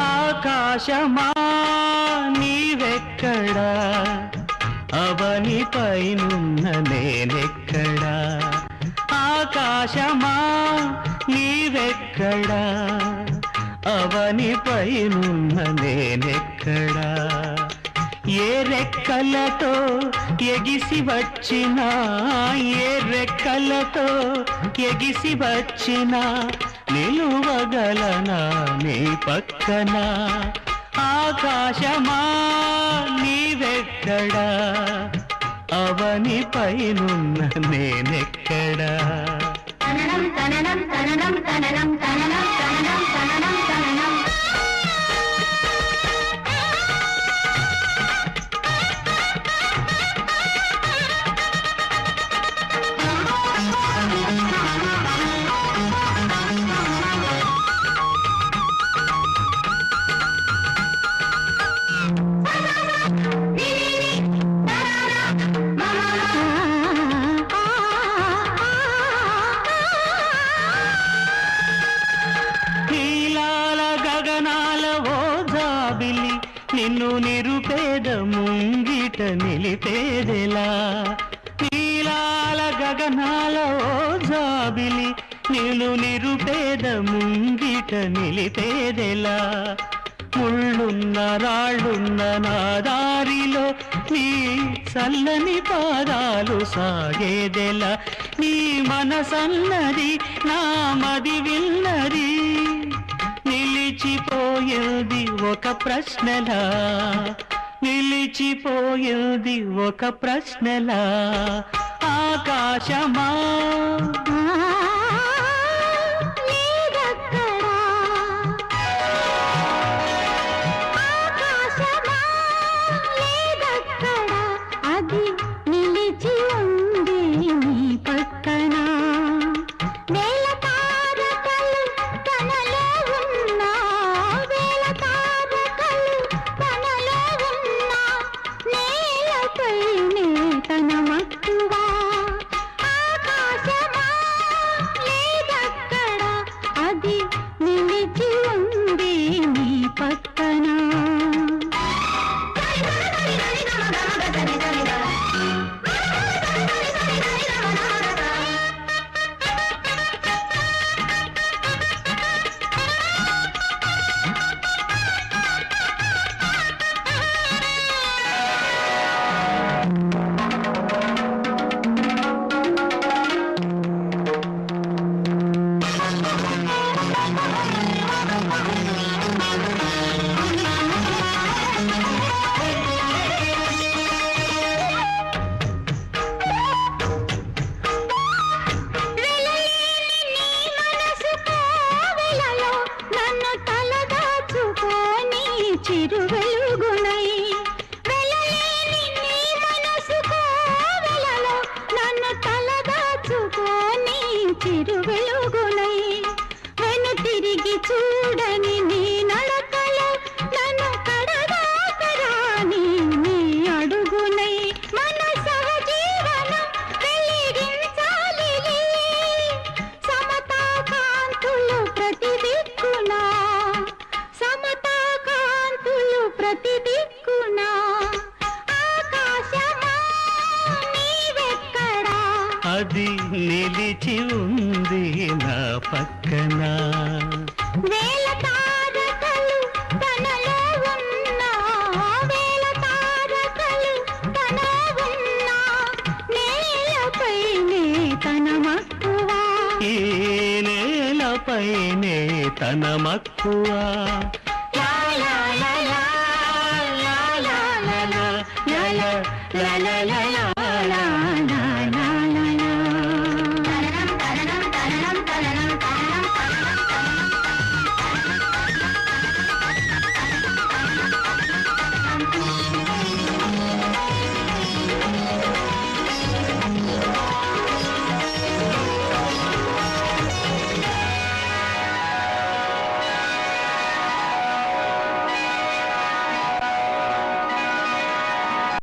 ఆకాశమా నీవెక్కడా అవని పైనున్న నేనెక్కడా ఆకాశమా నీవెక్కడా అవని పైనున్న నేనెక్కడా ఏ రెక్కలతో ఎగిసి వచ్చినా ఏ రెక్కలతో ఎగిసి వచ్చినా నిలువగలనా నీ పక్కన ఆకాశమా నీవెక్కడా అవని పైనున్న నేనెక్కడా తననం తననం తననం తననం తననం తననం తననం తననం నిన్ను నిరుపేద ముంగిట నిలిపేదెలా నీలాల గగనాల ఓ జాబిలి నిన్ను నిరుపేద ముంగిట నిలిపేదెలా ముళ్ళున్న రాళ్ళున్న నా దారిలో నీ చల్లని పాదాలు సాగేదెలా నీ మనసన్నది నా మది విన్నది నిలిచిపోయేది ఒక ప్రశ్నలా నిలిచిపోయేది ఒక ప్రశ్నలా ఆకాశమా అది నిలిచి ఉంది నా పక్కన వేల తారకలు తనలో ఉన్నా వేల తారకలు తనలో ఉన్నా నేలపైనే తన మక్కువ ఈ నేలపైనే తన మక్కువ లా లా లా లా లా లా లా లా లా లా లా లా లా